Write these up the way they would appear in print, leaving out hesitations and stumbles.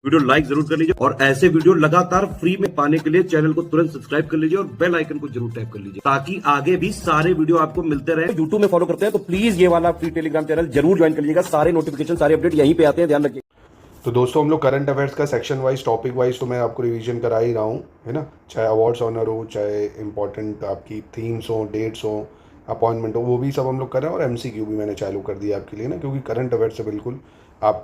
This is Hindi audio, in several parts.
वीडियो लाइक जरूर कर लीजिए और ऐसे वीडियो लगातार फ्री में पाने के लिए चैनल को तुरंत सब्सक्राइब कर लीजिए और बेल आइकन को जरूर टैप कर लीजिए ताकि आगे भी सारे वीडियो आपको मिलते रहे। यूट्यूब में फॉलो करते हैं तो प्लीज ये वाला फ्री टेलीग्राम चैनल जरूर ज्वाइन कर लीजिएगा। सारे नोटिफिकेशन सारे अपडेट यहीं पे आते हैं, ध्यान रखिए। तो दोस्तों हम लोग करंट अफेयर्स का सेक्शन वाइज टॉपिक वाइज तो मैं आपको रिवीजन करा ही रहा हूँ, है ना। चाहे अवार्ड्स ऑनर हो, चाहे इंपॉर्टेंट आपकी थीम्स हो, डेट्स हो, अपॉइंटमेंट हो, वो भी सब हम लोग कर रहे हैं। और एमसीक्यू भी मैंने चालू कर दिया आपके लिए ना, क्योंकि करंट अफेयर्स से बिल्कुल आप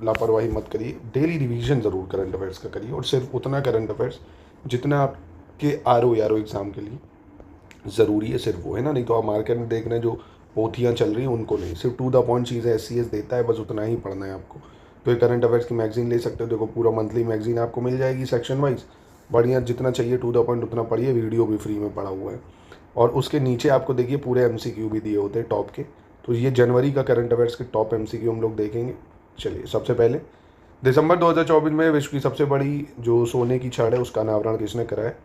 लापरवाही मत करिए। डेली रिवीजन ज़रूर करंट अफेयर्स का करिए, और सिर्फ उतना करंट अफेयर्स जितना आपके आर ओ एग्ज़ाम के लिए ज़रूरी है, सिर्फ वो, है ना। नहीं तो आप मार्केट में देख रहे हैं जो पोथियाँ चल रही हैं उनको नहीं, सिर्फ टू द पॉइंट चीज़ें SCS देता है, बस उतना ही पढ़ना है आपको। तो ये करंट अफेयर्स की मैगजीन ले सकते हो, देखो पूरा मंथली मैगजीन आपको मिल जाएगी सेक्शन वाइज, बढ़िया। जितना चाहिए टू द पॉइंट उतना पढ़िए, वीडियो भी फ्री में पड़ा हुआ है। और उसके नीचे आपको देखिए पूरे MCQ भी दिए होते हैं टॉप के। तो ये जनवरी का करंट अफेयर्स के टॉप MCQ हम लोग देखेंगे। चलिए, सबसे पहले दिसंबर 2024 में विश्व की सबसे बड़ी जो सोने की छड़ है उसका अनावरण किसने करा है?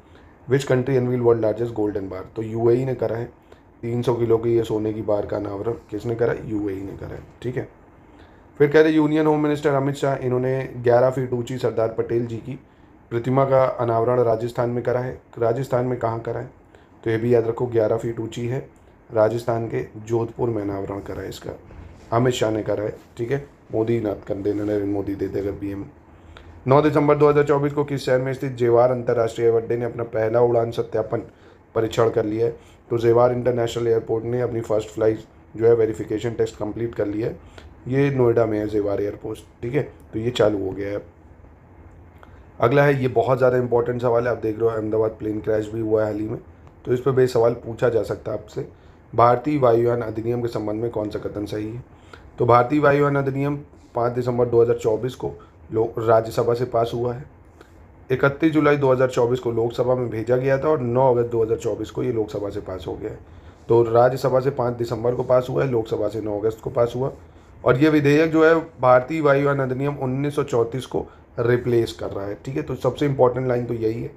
Which country unveil world largest golden बार? तो UAE ने करा है। 300 किलो की ये सोने की बार का अनावरण किसने करा है? UAE ने करा है, ठीक है। फिर कह रहे union home minister Amit Shah, इन्होंने 11 फीट ऊंची सरदार पटेल जी की प्रतिमा का अनावरण राजस्थान में करा है। राजस्थान में कहाँ करा है? तो ये भी याद रखो, 11 फीट ऊंची है, राजस्थान के जोधपुर में अनावरण करा है इसका, अमित शाह ने करा है, ठीक है। मोदी ना कर देना, नरेंद्र मोदी दे देगा PM। 9 दिसंबर 2024 को किस शहर में स्थित जेवार अंतर्राष्ट्रीय अड्डे ने अपना पहला उड़ान सत्यापन परीक्षण कर लिया है? तो जेवार इंटरनेशनल एयरपोर्ट ने अपनी फर्स्ट फ्लाइट जो है वेरिफिकेशन टेस्ट कंप्लीट कर लिया है। ये नोएडा में है जेवार एयरपोर्ट, ठीक है। तो ये चालू हो गया है। अगला है, ये बहुत ज़्यादा इंपॉर्टेंट सवाल है। आप देख रहे हो अहमदाबाद प्लेन क्रैश भी हुआ है हाल ही में, तो इस पर बेस सवाल पूछा जा सकता है आपसे। भारतीय वायुयान अधिनियम के संबंध में कौन सा कथन सही है? तो भारतीय वायुयान अधिनियम 5 दिसंबर 2024 को राज्यसभा से पास हुआ है। 31 जुलाई 2024 को लोकसभा में भेजा गया था और 9 अगस्त 2024 को ये लोकसभा से पास हो गया है। तो राज्यसभा से 5 दिसंबर को पास हुआ है, लोकसभा से 9 अगस्त को पास हुआ। और ये विधेयक जो है भारतीय वायुयान अधिनियम 1934 को रिप्लेस कर रहा है, ठीक है। तो सबसे इंपॉर्टेंट लाइन तो यही है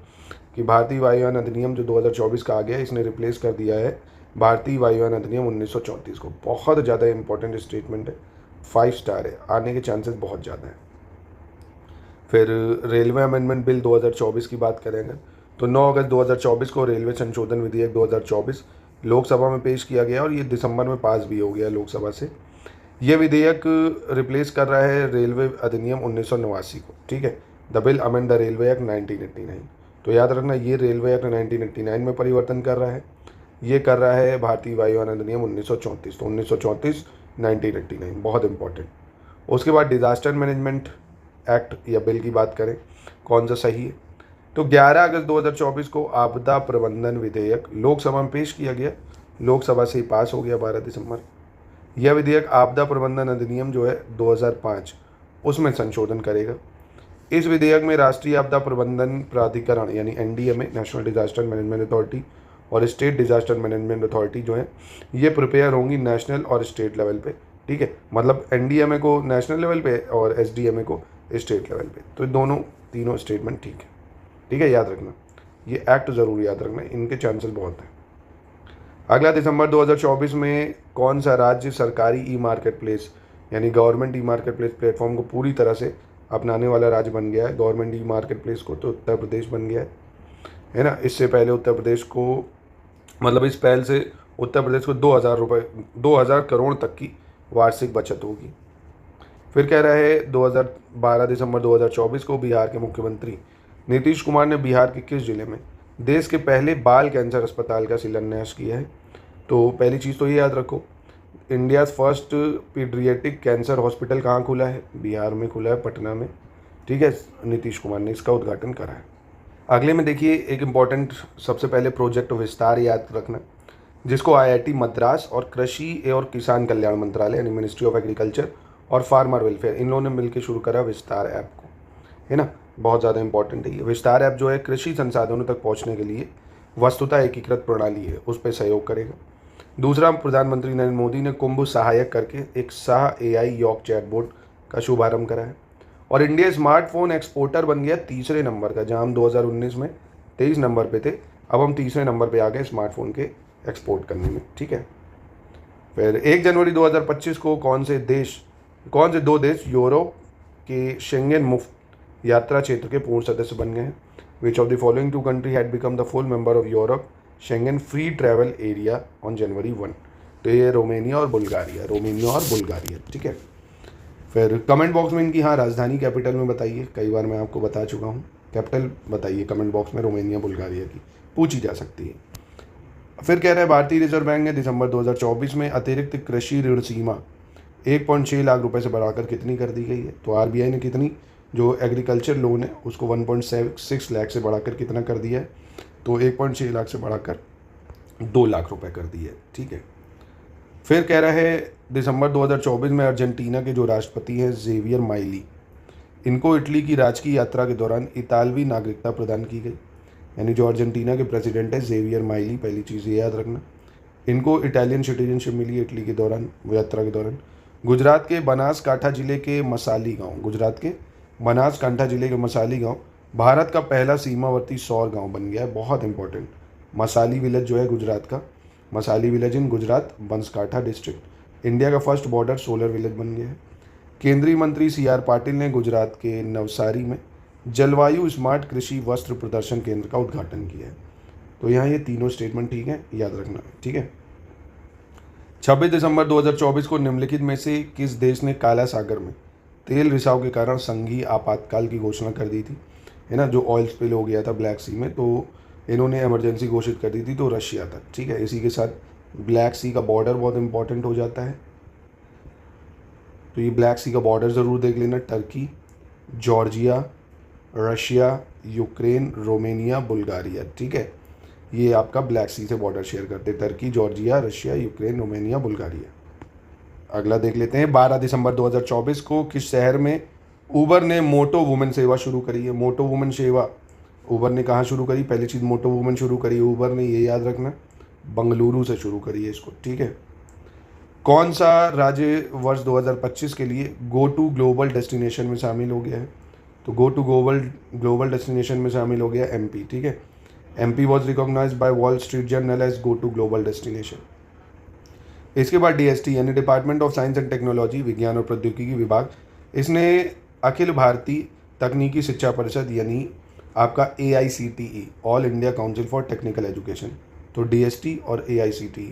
कि भारतीय वायुयान अधिनियम जो 2024 का आ गया, इसने रिप्लेस कर दिया है भारतीय वायुयान अधिनियम 1934 को। बहुत ज़्यादा इंपॉर्टेंट स्टेटमेंट है, 5 स्टार है, आने के चांसेस बहुत ज़्यादा हैं। फिर रेलवे अमेंडमेंट बिल 2024 की बात करेंगे तो 9 अगस्त 2024 को रेलवे संशोधन विधेयक 2024 लोकसभा में पेश किया गया और ये दिसंबर में पास भी हो गया लोकसभा से। ये विधेयक रिप्लेस कर रहा है रेलवे अधिनियम 1989 को, ठीक है। The bill amend the railway act 1989। तो याद रखना, ये रेलवे एक्ट 1989 में परिवर्तन कर रहा है, ये कर रहा है भारतीय वायुयान अधिनियम 1934। तो 1934 1989 बहुत इंपॉर्टेंट। उसके बाद डिजास्टर मैनेजमेंट एक्ट या बिल की बात करें, कौन सा सही है? तो 11 अगस्त 2024 को आपदा प्रबंधन विधेयक लोकसभा में पेश किया गया, लोकसभा से ही पास हो गया 12 दिसंबर। यह विधेयक आपदा प्रबंधन अधिनियम जो है 2005 उसमें संशोधन करेगा। इस विधेयक में राष्ट्रीय आपदा प्रबंधन प्राधिकरण यानी NDMA, national disaster management authority, और स्टेट डिजास्टर मैनेजमेंट अथॉरिटी जो है ये प्रिपेयर होंगी नेशनल और स्टेट लेवल पे, ठीक है। मतलब NDMA को नेशनल लेवल पे और SDMA को स्टेट लेवल पे। तो दोनों तीनों स्टेटमेंट ठीक है, ठीक है, याद रखना। ये एक्ट ज़रूर याद रखना, इनके चांसेस बहुत हैं। अगला, दिसंबर 2024 में कौन सा राज्य सरकारी मार्केट प्लेस यानी गवर्नमेंट मार्केट प्लेस प्लेटफॉर्म को पूरी तरह से अपनाने वाला राज्य बन गया है? गवर्नमेंट मार्केट प्लेस को तो उत्तर प्रदेश बन गया है ना। इससे पहले उत्तर प्रदेश को, मतलब इस पहल से उत्तर प्रदेश को 2000 करोड़ तक की वार्षिक बचत होगी। फिर कह रहा है 12 दिसंबर 2024 को बिहार के मुख्यमंत्री नीतीश कुमार ने बिहार के किस जिले में देश के पहले बाल कैंसर अस्पताल का शिलान्यास किया है? तो पहली चीज़ तो ये याद रखो, India first paediatric cancer hospital कहाँ खुला है? बिहार में खुला है, पटना में, ठीक है। नीतीश कुमार ने इसका उद्घाटन करा है। अगले में देखिए एक इम्पॉर्टेंट, सबसे पहले प्रोजेक्ट विस्तार याद रखना, जिसको IIT मद्रास और कृषि और किसान कल्याण मंत्रालय यानी मिनिस्ट्री ऑफ एग्रीकल्चर और फार्मर वेलफेयर, इन लोगों ने मिलकर शुरू करा विस्तार ऐप को, है ना। बहुत ज़्यादा इंपॉर्टेंट है ये विस्तार ऐप जो है, कृषि संसाधनों तक पहुंचने के लिए वस्तुतः एकीकृत प्रणाली है, उस पर सहयोग करेगा। दूसरा, प्रधानमंत्री नरेंद्र मोदी ने कुंभ सहायक करके एक सह AI योग चैटबोट का शुभारंभ करा है। और इंडिया स्मार्टफोन एक्सपोर्टर बन गया 3रे नंबर का, जहाँ हम 2019 में 23 नंबर पे थे, अब हम 3रे नंबर पे आ गए स्मार्टफोन के एक्सपोर्ट करने में, ठीक है। फिर 1 जनवरी 2025 को कौन से 2 देश यूरोप के शेंगेन मुफ्त यात्रा क्षेत्र के पूर्ण सदस्य बन गए हैं। विच of the following 2 country had become the full member of Europe Schengen free travel area on January 1। तो ये रोमेनिया और बुल्गारिया, ठीक है। फिर कमेंट बॉक्स में इनकी राजधानी कैपिटल में बताइए, कई बार मैं आपको बता चुका हूँ, कैपिटल बताइए कमेंट बॉक्स में रोमेनिया बुल्गारिया की, पूछी जा सकती है। फिर कह रहा है भारतीय रिजर्व बैंक ने दिसंबर 2024 में अतिरिक्त कृषि ऋण सीमा 1.6 लाख रुपए से बढ़ाकर कितनी कर दी गई है। तो आरबीआई ने कितनी, जो एग्रीकल्चर लोन है उसको 1.6 लाख से बढ़ाकर कितना कर दिया है, तो 1.6 लाख से बढ़ाकर 2 लाख रुपए कर दिए, ठीक है। फिर कह रहा है दिसंबर 2024 में अर्जेंटीना के जो राष्ट्रपति हैं जेवियर माइली, इनको इटली की राजकीय यात्रा के दौरान इतालवी नागरिकता प्रदान की गई। यानी जो अर्जेंटीना के प्रेसिडेंट है जेवियर माइली, पहली चीज़ ये याद रखना, इनको इटालियन सिटीजनशिप मिली है इटली के दौरान, यात्रा के दौरान। गुजरात के बनासकांठा जिले के मसाली गांव भारत का पहला सीमावर्ती सौर गांव बन गया है, बहुत इंपॉर्टेंट। मसाली विलेज जो है गुजरात का, Masali village in Gujarat Banaskantha district, India का फर्स्ट बॉर्डर सोलर विलेज बन गया है। केंद्रीय मंत्री CR पाटिल ने गुजरात के नवसारी में जलवायु स्मार्ट कृषि वस्त्र प्रदर्शन केंद्र का उद्घाटन किया है। तो यहाँ ये तीनों स्टेटमेंट ठीक है, याद रखना, ठीक है। 26 दिसंबर 2024 को निम्नलिखित में से किस देश ने काला सागर में तेल रिसाव के कारण संघीय आपातकाल की घोषणा कर दी थी, है ना, जो ऑयल स्पिल हो गया था ब्लैक सी में, तो इन्होंने इमरजेंसी घोषित कर दी थी, तो रशिया था, ठीक है। इसी के साथ ब्लैक सी का बॉर्डर बहुत इंपॉर्टेंट हो जाता है, तो ये ब्लैक सी का बॉर्डर ज़रूर देख लेना, Turkey, Georgia, Russia, Ukraine, Romania, Bulgaria, ठीक है। ये आपका ब्लैक सी से बॉर्डर शेयर करते हैं, Turkey, Georgia, Russia, Ukraine, Romania, Bulgaria. अगला देख लेते हैं, 12 दिसंबर 2024 को किस शहर में उबर ने मोटो वुमेन सेवा शुरू करी है। मोटो वुमेन सेवा उबर ने कहाँ शुरू करी, पहली चीज़ मोटो वुमेन शुरू करी उबर ने, ये याद रखना, बंगलुरु से शुरू करी है इसको, ठीक है। कौन सा राज्य वर्ष 2025 के लिए गो टू ग्लोबल डेस्टिनेशन में शामिल हो गया है। तो गो टू ग्लोबल डेस्टिनेशन में शामिल हो गया MP, ठीक है। MP was recognised by Wall Street Journal as go to global destination. इसके बाद DST यानी Department of Science and Technology, विज्ञान और प्रौद्योगिकी विभाग, इसने अखिल भारतीय तकनीकी शिक्षा परिषद यानी आपका AICTE all India council for technical education, तो DST और AICTE,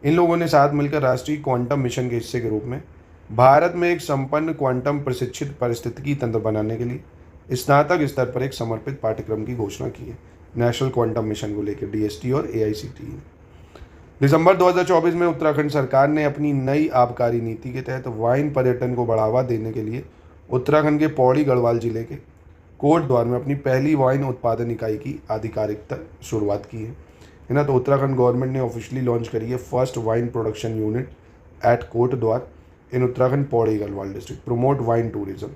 इन लोगों ने साथ मिलकर राष्ट्रीय क्वांटम मिशन के हिस्से के रूप में भारत में एक संपन्न क्वांटम प्रशिक्षित पारिस्थितिकी तंत्र बनाने के लिए स्नातक स्तर पर एक समर्पित पाठ्यक्रम की घोषणा की है, नेशनल क्वांटम मिशन को लेकर DST और AICTE। दिसंबर 2024 में उत्तराखंड सरकार ने अपनी नई आबकारी नीति के तहत वाइन पर्यटन को बढ़ावा देने के लिए उत्तराखंड के पौड़ी गढ़वाल जिले के कोट द्वार में अपनी पहली वाइन उत्पादन इकाई की आधिकारिक शुरुआत की है ना। तो उत्तराखंड गवर्नमेंट ने ऑफिशियली लॉन्च करी है first wine production unit at Kotdwar in Uttarakhand Pauri Garhwal district, promote wine tourism.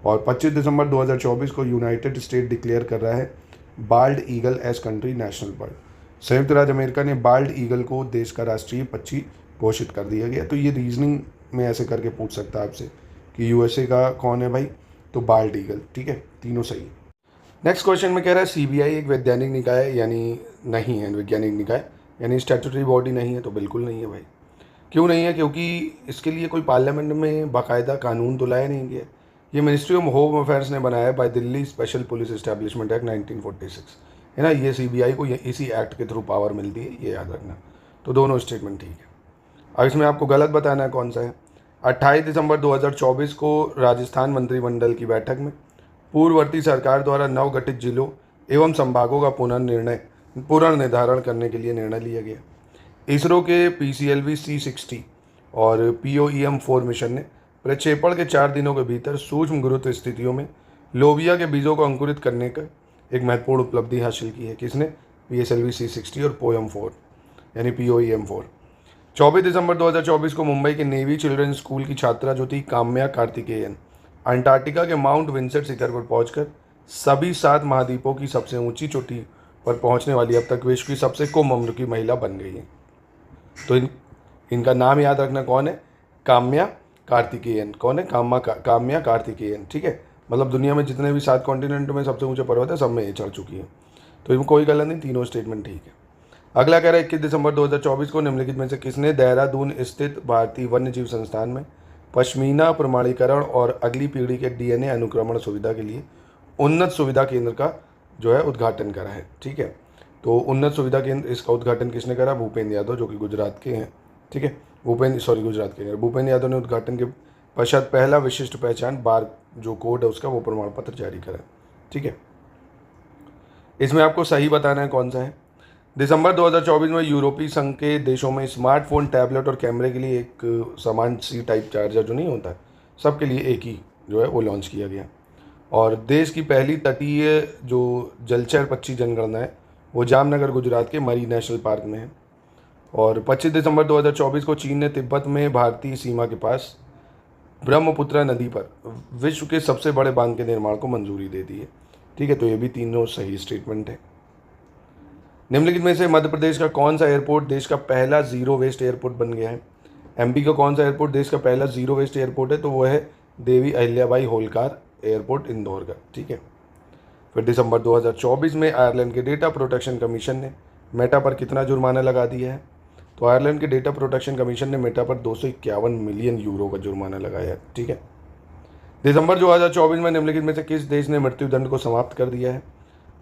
और 25 दिसंबर 2024 को यूनाइटेड स्टेट डिक्लेयर कर रहा है bald eagle as country national bird. संयुक्त राज्य अमेरिका ने बाल्ड ईगल को देश का राष्ट्रीय पक्षी घोषित कर दिया गया। तो ये रीजनिंग में ऐसे करके पूछ सकता है आपसे कि USA का कौन है भाई, तो बाल्ड ईगल, ठीक है, तीनों सही। नेक्स्ट क्वेश्चन में कह रहा है CBI एक वैधानिक निकाय यानी नहीं है, वैज्ञानिक निकाय यानी स्टैट्यूटरी बॉडी नहीं है। तो बिल्कुल नहीं है भाई। क्यों नहीं है, क्योंकि इसके लिए कोई पार्लियामेंट में बाकायदा कानून तो लाया नहीं गया। ये मिनिस्ट्री ऑफ होम अफेयर्स ने बनाया by Delhi Special Police Establishment Act 1946, है ना। ये CBI को इसी एक्ट के थ्रू पावर मिलती है, ये याद रखना। तो दोनों स्टेटमेंट ठीक है। अब इसमें आपको गलत बताना है कौन सा है। 28 दिसंबर 2024 को राजस्थान मंत्रिमंडल की बैठक में पूर्ववर्ती सरकार द्वारा नवगठित जिलों एवं संभागों का पुनर्निर्धारण करने के लिए निर्णय लिया गया। इसरो के PCLV C60 और POEM-4 मिशन ने प्रक्षेपण के 4 दिनों के भीतर सूक्ष्म गुरुत्व स्थितियों में लोबिया के बीजों को अंकुरित करने का एक महत्वपूर्ण उपलब्धि हासिल की है। किसने, PSLV C60 और POEM-4 यानी POEM-4। 24 दिसंबर 2024 को मुंबई के नेवी चिल्ड्रन स्कूल की छात्रा जो थी काम्या कार्तिकेयन अंटार्कटिका के माउंट विंसेंट शिखर पर पहुंचकर सभी 7 महाद्वीपों की सबसे ऊंची चोटी पर पहुंचने वाली अब तक विश्व की सबसे कम उम्र की महिला बन गई है। तो इनका नाम याद रखना कौन है, काम्या कार्तिकेयन। कौन है, काम्या कार्तिकेयन, ठीक है। मतलब दुनिया में जितने भी 7 कॉन्टिनेंट में सबसे ऊंचे पर्वत है सब में ये चढ़ चुकी है। तो इनमें कोई गलत नहीं, तीनों स्टेटमेंट ठीक है। अगला कह रहा है 21 दिसंबर 2024 को निम्नलिखित में से किसने देहरादून स्थित भारतीय वन्य जीव संस्थान में पश्मीना प्रमाणीकरण और अगली पीढ़ी के डीएनए अनुक्रमण सुविधा के लिए उन्नत सुविधा केंद्र का जो है उद्घाटन करा है। ठीक है, तो उन्नत सुविधा केंद्र, इसका उद्घाटन किसने करा? भूपेंद्र यादव, जो कि गुजरात के हैं। ठीक है, भूपेंद्र यादव ने उद्घाटन के पश्चात पहला विशिष्ट पहचान बार जो कोड है उसका वो प्रमाण पत्र जारी करा। ठीक है, इसमें आपको सही बताना है कौन सा है। दिसंबर 2024 में यूरोपीय संघ के देशों में स्मार्टफोन, टैबलेट और कैमरे के लिए एक समान सी टाइप चार्जर जो नहीं होता है सबके लिए एक ही जो है वो लॉन्च किया गया। और देश की पहली तटीय जो जलचर पक्षी जनगणना है वो जामनगर गुजरात के मरी नेशनल पार्क में है। और 25 दिसंबर 2024 को चीन ने तिब्बत में भारतीय सीमा के पास ब्रह्मपुत्र नदी पर विश्व के सबसे बड़े बांध के निर्माण को मंजूरी दे दी है। ठीक है, तो ये भी तीनों सही स्टेटमेंट है। निम्नलिखित में से मध्य प्रदेश का कौन सा एयरपोर्ट देश का पहला जीरो वेस्ट एयरपोर्ट बन गया है? एमपी का कौन सा एयरपोर्ट देश का पहला जीरो वेस्ट एयरपोर्ट है? तो वो है देवी अहिल्याबाई होलकर एयरपोर्ट इंदौर का। ठीक है, फिर दिसंबर 2024 में आयरलैंड के डेटा प्रोटेक्शन कमीशन ने मेटा पर कितना जुर्माना लगा दिया है? तो आयरलैंड के डेटा प्रोटेक्शन कमीशन ने मेटा पर 251 मिलियन यूरो का जुर्माना लगाया है। ठीक है, दिसंबर 2024 में निम्नलिखित में से किस देश ने मृत्युदंड को समाप्त कर दिया है?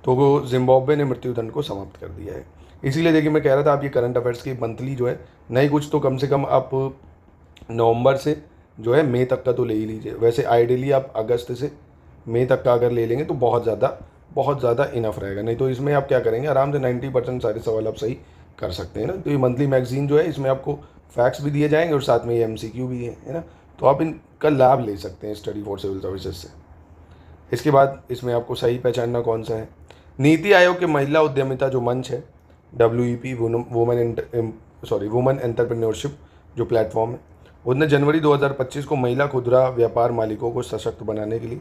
तो वो जिम्बाब्वे ने मृत्युदंड को समाप्त कर दिया है। इसीलिए देखिए मैं कह रहा था आप ये करंट अफेयर्स की मंथली जो है नहीं कुछ तो कम से कम आप नवंबर से जो है मई तक का तो ले ही लीजिए। वैसे आइडियली आप अगस्त से मई तक का अगर ले लेंगे तो बहुत ज़्यादा इनफ रहेगा। नहीं तो इसमें आप क्या करेंगे, आराम से 90% सारे सवाल आप सही कर सकते हैं ना। तो ये मंथली मैगजीन जो है इसमें आपको फैक्ट्स भी दिए जाएंगे और साथ में ये MCQ भी है ना, तो आप इनका लाभ ले सकते हैं स्टडी फॉर सिविल सर्विसेज से। इसके बाद इसमें आपको सही पहचानना कौन सा है? नीति आयोग के महिला उद्यमिता जो मंच है WEP वुमन एंटरप्रेन्योरशिप जो प्लेटफॉर्म है, उसने जनवरी 2025 को महिला खुदरा व्यापार मालिकों को सशक्त बनाने के लिए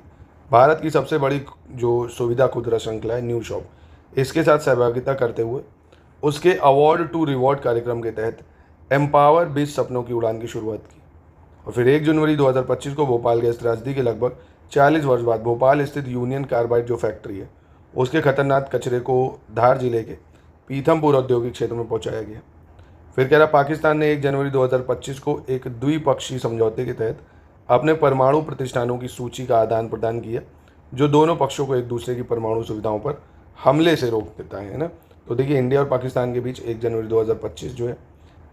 भारत की सबसे बड़ी जो सुविधा खुदरा श्रृंखला है न्यू शॉप, इसके साथ सहभागिता करते हुए उसके अवार्ड टू रिवॉर्ड कार्यक्रम के तहत एम्पावर 20 सपनों की उड़ान की शुरुआत की। और फिर 1 जनवरी 2025 को भोपाल गैस त्रासदी के लगभग 40 वर्ष बाद भोपाल स्थित यूनियन कार्बाइड जो फैक्ट्री है उसके खतरनाक कचरे को धार जिले के पीथमपुर औद्योगिक क्षेत्र में पहुंचाया गया। फिर कह रहा पाकिस्तान ने 1 जनवरी 2025 को एक द्विपक्षीय समझौते के तहत अपने परमाणु प्रतिष्ठानों की सूची का आदान प्रदान किया जो दोनों पक्षों को एक दूसरे की परमाणु सुविधाओं पर हमले से रोक देता है ना। तो देखिए इंडिया और पाकिस्तान के बीच 1 जनवरी 2025 जो है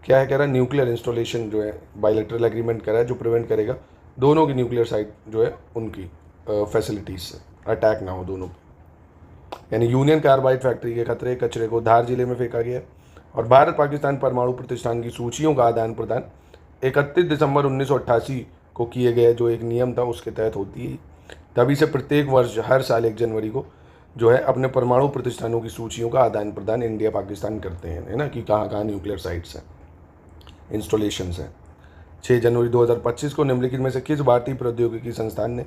क्या है, कह रहा है न्यूक्लियर इंस्टॉलेशन जो है बायलैटरल एग्रीमेंट करा है जो प्रिवेंट करेगा दोनों की न्यूक्लियर साइट जो है उनकी फैसिलिटीज से अटैक ना हो दोनों पे। यानी यूनियन कार्बाइड फैक्ट्री के खतरे कचरे को धार जिले में फेंका गया और भारत पाकिस्तान परमाणु प्रतिष्ठान की सूचियों का आदान प्रदान 31 दिसंबर 1988 को किए गए जो एक नियम था उसके तहत होती है। तभी से प्रत्येक वर्ष हर साल 1 जनवरी को जो है अपने परमाणु प्रतिष्ठानों की सूचियों का आदान प्रदान इंडिया पाकिस्तान करते हैं, है ना, कि कहाँ कहाँ न्यूक्लियर साइट्स हैं, इंस्टॉलेशंस हैं। 6 जनवरी 2025 को निम्नलिखित में से किस भारतीय प्रौद्योगिकी संस्थान ने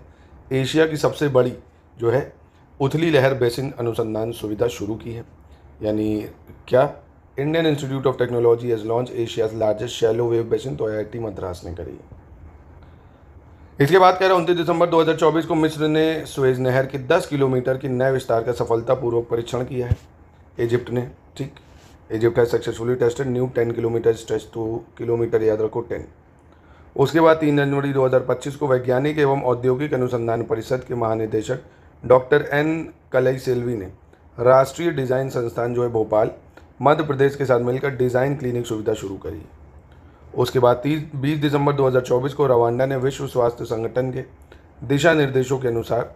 एशिया की सबसे बड़ी जो है उथली लहर बेसिन अनुसंधान सुविधा शुरू की है? यानी क्या Indian institute of technology has launch Asia's largest shallow wave basin, तो IIT मद्रास ने करी है। इसके बाद कह रहा 29 दिसंबर 2024 को मिस्र ने सुएज नहर के 10 किलोमीटर की नए विस्तार का सफलतापूर्वक परीक्षण किया है इजिप्ट ने। ठीक, Egypt has successfully tested new 10 kilometre stretch, तो किलोमीटर याद रखो 10। उसके बाद 3 जनवरी 2025 को वैज्ञानिक एवं औद्योगिक अनुसंधान परिषद के महानिदेशक डॉक्टर N कलई सेल्वी ने राष्ट्रीय डिज़ाइन संस्थान जो है भोपाल मध्य प्रदेश के साथ मिलकर डिज़ाइन क्लिनिक सुविधा शुरू करी। उसके बाद 20 दिसंबर 2024 को रवांडा ने विश्व स्वास्थ्य संगठन के दिशा निर्देशों के अनुसार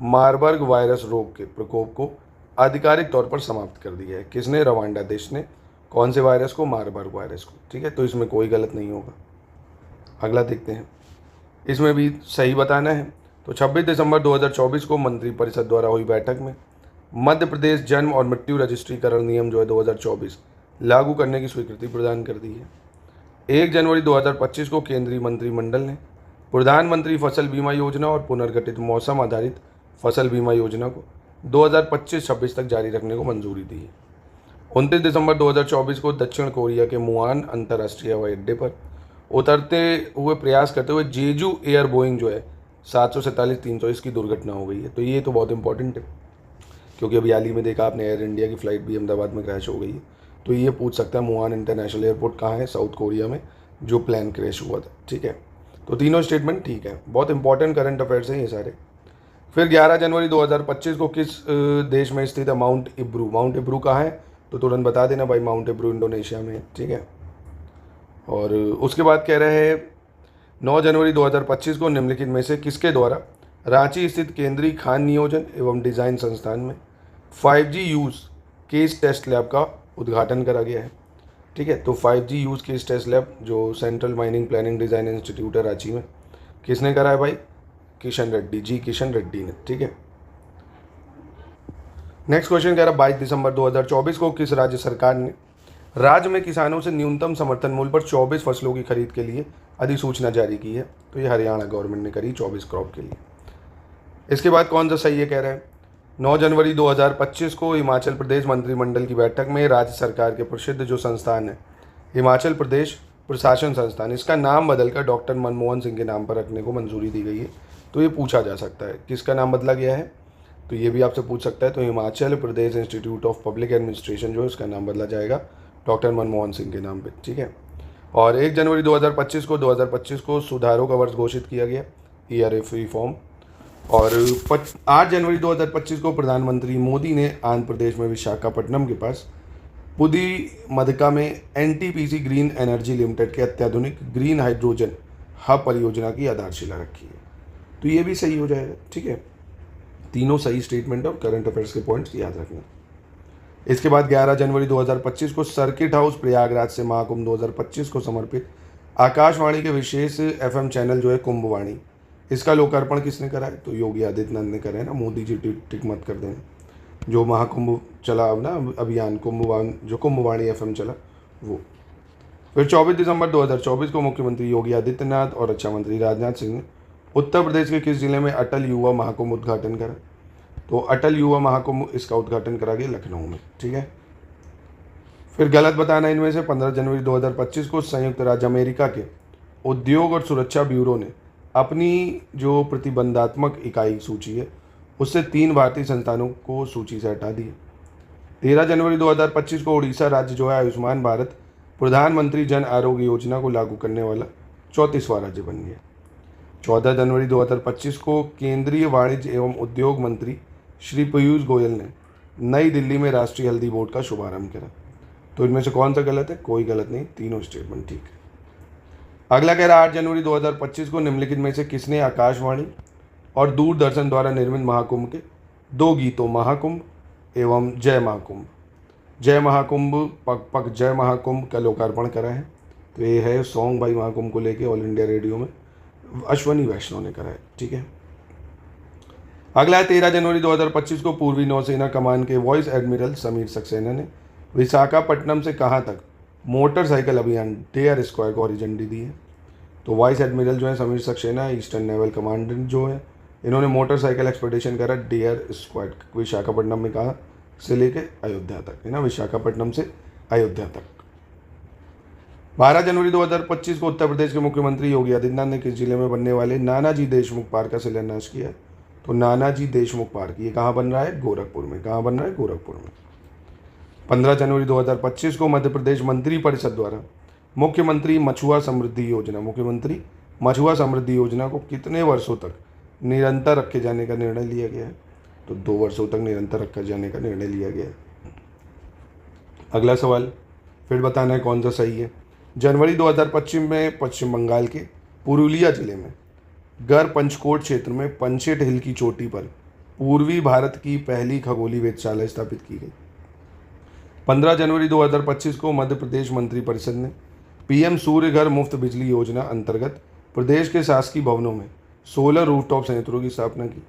मारबर्ग वायरस रोग के प्रकोप को आधिकारिक तौर पर समाप्त कर दिया है। किसने? रवांडा देश ने। कौन से वायरस को? मारबर्ग वायरस को। ठीक है, तो इसमें कोई गलत नहीं होगा। अगला देखते हैं, इसमें भी सही बताना है। तो 26 दिसंबर 2024 को मंत्रिपरिषद द्वारा हुई बैठक में मध्य प्रदेश जन्म और मृत्यु रजिस्ट्रीकरण नियम जो है 2024 लागू करने की स्वीकृति प्रदान कर दी है। 1 जनवरी 2025 को केंद्रीय मंत्रिमंडल ने प्रधानमंत्री फसल बीमा योजना और पुनर्गठित मौसम आधारित फसल बीमा योजना को 2025-26 तक जारी रखने को मंजूरी दी है। 29 दिसंबर 2024 को दक्षिण कोरिया के मुआन अंतर्राष्ट्रीय हवाई अड्डे पर उतरते हुए प्रयास करते हुए जेजू एयर बोइंग जो है 747-300 की दुर्घटना हो गई है। तो ये तो बहुत इंपॉर्टेंट है क्योंकि अभी हाल ही में देखा आपने एयर इंडिया की फ़्लाइट भी अहमदाबाद में क्रैश हो गई है। तो ये पूछ सकता है मुआन इंटरनेशनल एयरपोर्ट कहाँ है? साउथ कोरिया में, जो प्लेन क्रैश हुआ था। ठीक है, तो तीनों स्टेटमेंट ठीक है, बहुत इंपॉर्टेंट करंट अफेयर्स हैं ये सारे। फिर 11 जनवरी 2025 को किस देश में स्थित है माउंट इब्रू? माउंट इब्रू कहाँ है? तो तुरंत बता देना भाई, माउंट इब्रू इंडोनेशिया में है, ठीक है। और उसके बाद कह रहे हैं 9 जनवरी 2025 को निम्नलिखित में से किसके द्वारा रांची स्थित केंद्रीय खान नियोजन एवं डिज़ाइन संस्थान में 5G use case test lab का उद्घाटन करा गया है? ठीक है, तो 5G use case test lab जो central mining planning design institute है रांची में, किसने करा है भाई? किशन रेड्डी, जी किशन रेड्डी ने, ठीक है। नेक्स्ट क्वेश्चन कह रहा 22 दिसंबर 2024 को किस राज्य सरकार ने राज्य में किसानों से न्यूनतम समर्थन मूल्य पर 24 फसलों की खरीद के लिए अधिसूचना जारी की है? तो ये हरियाणा गवर्नमेंट ने करी 24 क्रॉप के लिए। इसके बाद कौन सा सही है कह रहे हैं 9 जनवरी 2025 को हिमाचल प्रदेश मंत्रिमंडल की बैठक में राज्य सरकार के प्रसिद्ध जो संस्थान है हिमाचल प्रदेश प्रशासन संस्थान, इसका नाम बदलकर डॉक्टर मनमोहन सिंह के नाम पर रखने को मंजूरी दी गई है। तो ये पूछा जा सकता है किसका नाम बदला गया है, तो ये भी आपसे पूछ सकता है। तो Himachal Pradesh institute of public administration जो है उसका नाम बदला जाएगा डॉक्टर मनमोहन सिंह के नाम पे, ठीक है। और 1 जनवरी 2025 को सुधारों का वर्ष घोषित किया गया, ईआरएफ रिफॉर्म। और 8 जनवरी 2025 को प्रधानमंत्री मोदी ने आंध्र प्रदेश में विशाखापट्टनम के पास पुदीमदका में एनटीपीसी ग्रीन एनर्जी लिमिटेड के अत्याधुनिक ग्रीन हाइड्रोजन हब परियोजना की आधारशिला रखी है। तो ये भी सही हो जाएगा, ठीक है। तीनों सही स्टेटमेंट और करंट अफेयर्स के पॉइंट्स याद रखना। इसके बाद 11 जनवरी 2025 को सर्किट हाउस प्रयागराज से महाकुंभ 2025 को समर्पित आकाशवाणी के विशेष एफएम चैनल जो है कुंभवाणी, इसका लोकार्पण किसने करा है? तो योगी आदित्यनाथ ने करा है ना, मोदी जी टिक मत कर देना। जो महाकुंभ चला अब ना अभियान कुंभवाणी एफएम चला वो। फिर 24 दिसंबर 2024 को मुख्यमंत्री योगी आदित्यनाथ और रक्षा मंत्री राजनाथ सिंह ने उत्तर प्रदेश के किस जिले में अटल युवा महाकुंभ उद्घाटन करा? तो अटल युवा महाकुंभ इसका उद्घाटन करा गया लखनऊ में, ठीक है। फिर गलत बताना इनमें से 15 जनवरी 2025 को संयुक्त राज्य अमेरिका के उद्योग और सुरक्षा ब्यूरो ने अपनी जो प्रतिबंधात्मक इकाई सूची है उससे 3 भारतीय संस्थानों को सूची से हटा दिया। 13 जनवरी 2025 को उड़ीसा राज्य जो है आयुष्मान भारत प्रधानमंत्री जन आरोग्य योजना को लागू करने वाला 34वां राज्य बन गया। 14 जनवरी 2025 को केंद्रीय वाणिज्य एवं उद्योग मंत्री श्री पीयूष गोयल ने नई दिल्ली में राष्ट्रीय हल्दी बोर्ड का शुभारंभ करा। तो इनमें से कौन सा गलत है? कोई गलत नहीं, तीनों स्टेटमेंट ठीक है। अगला कह रहा 8 जनवरी 2025 को निम्नलिखित में से किसने आकाशवाणी और दूरदर्शन द्वारा निर्मित महाकुंभ के 2 गीतों महाकुंभ एवं जय महाकुंभ पग पग जय महाकुंभ का लोकार्पण करा है? तो ये है सॉन्ग भाई महाकुंभ को लेके ऑल इंडिया रेडियो में अश्वनी वैष्णव ने करा है, ठीक है। अगला है 13 जनवरी 2025 को पूर्वी नौसेना कमान के वाइस एडमिरल समीर सक्सेना ने विशाखापट्टनम से कहाँ तक मोटरसाइकिल अभियान डेयर स्क्वायर को हरी झंडी दी है? तो वाइस एडमिरल जो है Sameer Saxena eastern naval commandant जो है, इन्होंने मोटरसाइकिल एक्सपेडिशन करा डेयर स्क्वायर विशाखापट्टनम में, कहाँ से लेके अयोध्या तक, है ना, विशाखापट्टनम से अयोध्या तक। 12 जनवरी 2025 को उत्तर प्रदेश के मुख्यमंत्री योगी आदित्यनाथ ने किस जिले में बनने वाले नानाजी देशमुख पार्क का शिलान्यास किया? तो नानाजी देशमुख पार्क ये कहाँ बन रहा है? गोरखपुर में। कहाँ बन रहा है? गोरखपुर में। 15 जनवरी 2025 को मध्य प्रदेश मंत्रिपरिषद द्वारा मुख्यमंत्री मछुआ समृद्धि योजना को कितने वर्षों तक निरंतर रखे जाने का निर्णय लिया गया है? तो 2 वर्षों तक निरंतर रखा जाने का निर्णय लिया गया है। अगला सवाल फिर बताना है कौन सा सही है। जनवरी 2025 में पश्चिम बंगाल के पुरुलिया जिले में गर पंचकोट क्षेत्र में पंचेट हिल की चोटी पर पूर्वी भारत की पहली खगोलीय वेधशाला स्थापित की गई। 15 जनवरी 2025 को मध्य प्रदेश मंत्रिपरिषद ने पीएम सूर्य घर मुफ्त बिजली योजना अंतर्गत प्रदेश के शासकीय भवनों में सोलर रूफटॉप संयंत्रों की स्थापना की।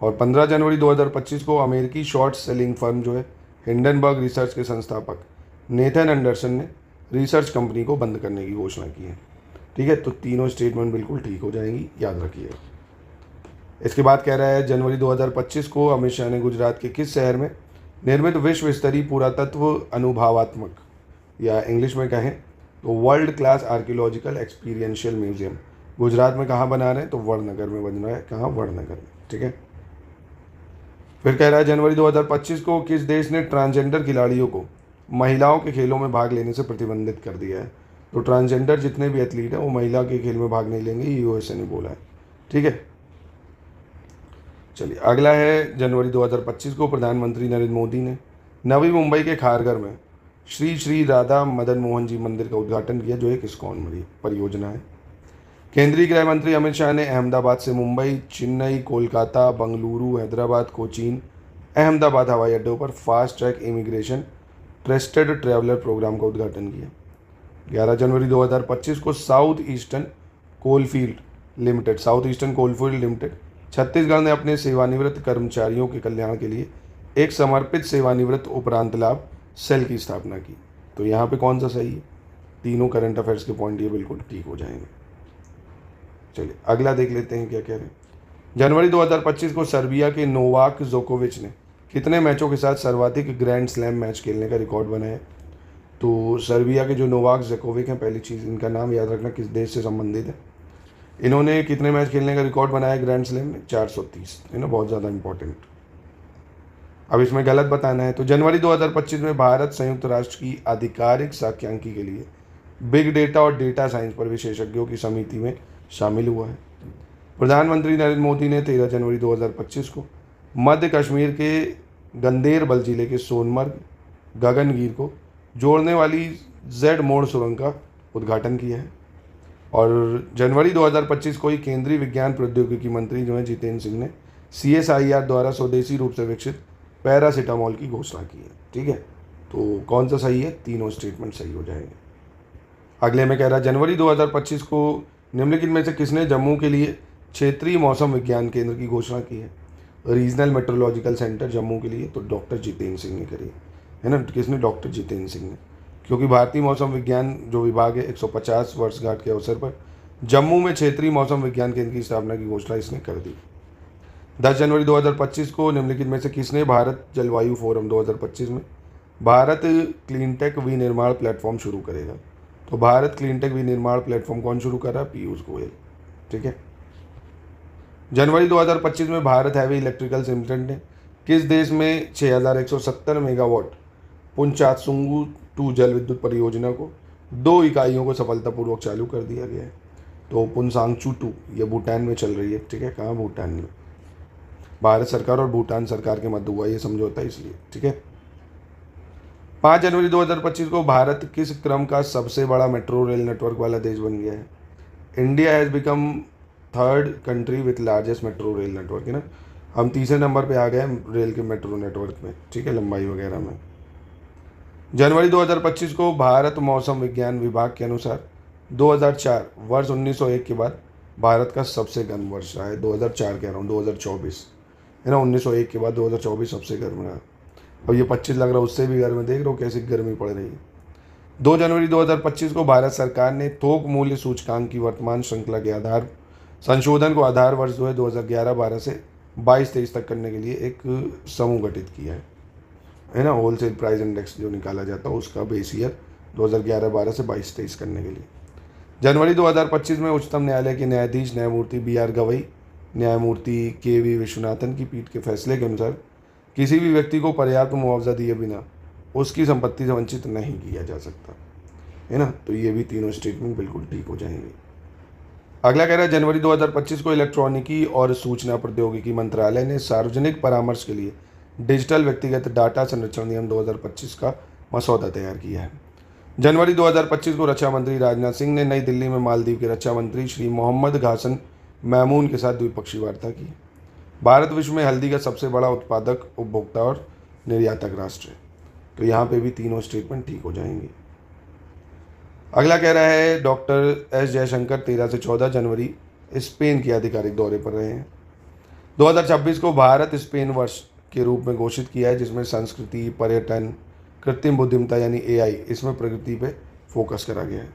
और 15 जनवरी 2025 को अमेरिकी शॉर्ट सेलिंग फर्म जो है हिंडनबर्ग रिसर्च के संस्थापक नेथन एंडरसन ने रिसर्च कंपनी को बंद करने की घोषणा की है, ठीक है। तो तीनों स्टेटमेंट बिल्कुल ठीक हो जाएंगी, याद रखिएगा। इसके बाद कह रहा है जनवरी 2025 को अमित शाह ने गुजरात के किस शहर में निर्मित विश्व स्तरीय पुरातत्व अनुभवात्मक या इंग्लिश में कहें तो world class archaeological experiential museum Gujarat में कहाँ बना रहे हैं? तो वड़नगर में बन रहा है। कहाँ? वड़नगर में, ठीक है। फिर कह रहा है जनवरी 2025 को किस देश ने ट्रांसजेंडर खिलाड़ियों को महिलाओं के खेलों में भाग लेने से प्रतिबंधित कर दिया है? तो ट्रांसजेंडर जितने भी एथलीट हैं वो महिला के खेल में भाग नहीं लेंगे, ये यूएसए ने बोला है। ठीक है, चलिए अगला है जनवरी 2025 को प्रधानमंत्री नरेंद्र मोदी ने नवी मुंबई के खारघर में श्री श्री राधा मदन मोहन जी मंदिर का उद्घाटन किया, जो एक इस्कॉन परियोजना है। केंद्रीय गृह मंत्री अमित शाह ने अहमदाबाद से मुंबई, चेन्नई, कोलकाता, बंगलुरु, हैदराबाद, कोचीन, अहमदाबाद हवाई अड्डों पर fast track immigration trusted traveller programme का उद्घाटन किया। 11 जनवरी 2025 को South Eastern Coalfield Limited Chhattisgarh ने अपने सेवानिवृत्त कर्मचारियों के कल्याण के लिए एक समर्पित सेवानिवृत्त उपरांत लाभ सेल की स्थापना की। तो यहाँ पे कौन सा सही है? तीनों करंट अफेयर्स के पॉइंट ये बिल्कुल ठीक हो जाएंगे। चलिए अगला देख लेते हैं क्या कह रहे हैं। जनवरी 2025 को सर्बिया के नोवाक जोकोविच ने कितने मैचों के साथ सर्वाधिक ग्रैंड स्लैम मैच खेलने का रिकॉर्ड बनाया? तो सर्बिया के जो नोवाक जोकोविच हैं, पहली चीज़ इनका नाम याद रखना किस देश से संबंधित है। इन्होंने कितने मैच खेलने का रिकॉर्ड बनाया ग्रैंड स्लैम में? 430, है ना, बहुत ज़्यादा इंपॉर्टेंट। अब इसमें गलत बताना है। तो जनवरी 2025 में भारत संयुक्त राष्ट्र की आधिकारिक सांख्यिकी के लिए बिग डेटा और डेटा साइंस पर विशेषज्ञों की समिति में शामिल हुआ है। प्रधानमंत्री नरेंद्र मोदी ने 13 जनवरी 2025 को मध्य कश्मीर के गंदेरबल जिले के सोनमर्ग गगनगीर को जोड़ने वाली जेड मोड़ सुरंग का उद्घाटन किया है। और जनवरी 2025 को ही केंद्रीय विज्ञान प्रौद्योगिकी मंत्री जो है जितेंद्र सिंह ने CSIR द्वारा स्वदेशी रूप से विकसित पैरासीटामोल की घोषणा की है। ठीक है, तो कौन सा सही है? तीनों स्टेटमेंट सही हो जाएंगे। अगले में कह रहा है जनवरी 2025 को निम्नलिखित में से किसने जम्मू के लिए क्षेत्रीय मौसम विज्ञान केंद्र की घोषणा की है? रीजनल मेट्रोलॉजिकल सेंटर जम्मू के लिए तो डॉक्टर जितेंद्र सिंह ने करी है ना। किसने? डॉक्टर जितेंद्र सिंह ने, क्योंकि भारतीय मौसम विज्ञान जो विभाग है 150 वर्षगांठ के अवसर पर जम्मू में क्षेत्रीय मौसम विज्ञान केंद्र की स्थापना की घोषणा इसने कर दी। 10 जनवरी 2025 को निम्नलिखित में से किसने भारत जलवायु फोरम 2025 में भारत क्लीनटेक विनिर्माण प्लेटफॉर्म शुरू करेगा? तो भारत क्लीनटेक विनिर्माण प्लेटफॉर्म कौन शुरू कर रहा है? पीयूष गोयल। ठीक है, जनवरी 2025 में भारत हैवी इलेक्ट्रिकल्स लिमिटेड ने किस देश में 6170 मेगावाट पुंचात्सुंगू 2 जल विद्युत परियोजना को 2 इकाइयों को सफलतापूर्वक चालू कर दिया गया है? तो पुनसांगचू 2 ये भूटान में चल रही है। ठीक है, कहाँ? भूटान में। भारत सरकार और भूटान सरकार के मध्य हुआ ये समझौता इसलिए। ठीक है, 5 जनवरी 2025 को भारत किस क्रम का सबसे बड़ा मेट्रो रेल नेटवर्क वाला देश बन गया है? India has become 3rd country with largest metro rail network, है ना। हम तीसरे नंबर पे आ गए रेल के मेट्रो नेटवर्क में। ठीक है, लंबाई वगैरह में। जनवरी 2025 को भारत मौसम विज्ञान विभाग के अनुसार 2004 वर्ष 1901 के बाद भारत का सबसे गर्म वर्ष रहा है। 2004 कह रहा हूँ, 2024 है ना। 1901 के बाद 2024 सबसे गर्म रहा। अब ये 25 लग रहा है उससे भी गर्म है। देख रहे हो कैसी गर्मी पड़ रही है। 2 जनवरी 2025 को भारत सरकार ने थोक मूल्य सूचकांक की वर्तमान श्रृंखला के आधार संशोधन को आधार वर्ष जो है 2011-12 से 22-23 तक करने के लिए एक समूह गठित किया है ना। होलसेल प्राइस इंडेक्स जो निकाला जाता है उसका बेस ईयर 2011-12 से 22-23 करने के लिए। जनवरी 2025 में उच्चतम न्यायालय के न्यायाधीश न्यायमूर्ति BR गवई, न्यायमूर्ति KV विश्वनाथन की पीठ के फैसले के अनुसार किसी भी व्यक्ति को पर्याप्त मुआवजा दिए बिना उसकी संपत्ति से वंचित नहीं किया जा सकता, है ना। तो ये भी तीनों स्टेटमेंट बिल्कुल ठीक हो जाएंगे। अगला कह रहा है जनवरी 2025 को इलेक्ट्रॉनिकी और सूचना प्रौद्योगिकी मंत्रालय ने सार्वजनिक परामर्श के लिए डिजिटल व्यक्तिगत डाटा संरक्षण नियम 2025 का मसौदा तैयार किया है। जनवरी 2025 को रक्षा मंत्री राजनाथ सिंह ने नई दिल्ली में मालदीव के रक्षा मंत्री श्री मोहम्मद घासन मैमून के साथ द्विपक्षीय वार्ता की। भारत विश्व में हल्दी का सबसे बड़ा उत्पादक, उपभोक्ता और निर्यातक राष्ट्र है। तो यहाँ पे भी तीनों स्टेटमेंट ठीक हो जाएंगे। अगला कह रहा है डॉक्टर S जयशंकर 13 से 14 जनवरी स्पेन के आधिकारिक दौरे पर रहे हैं। 2026 को भारत स्पेन वर्ष के रूप में घोषित किया है, जिसमें संस्कृति, पर्यटन, कृत्रिम बुद्धिमत्ता यानी AI इसमें प्रगति पे फोकस करा गया है।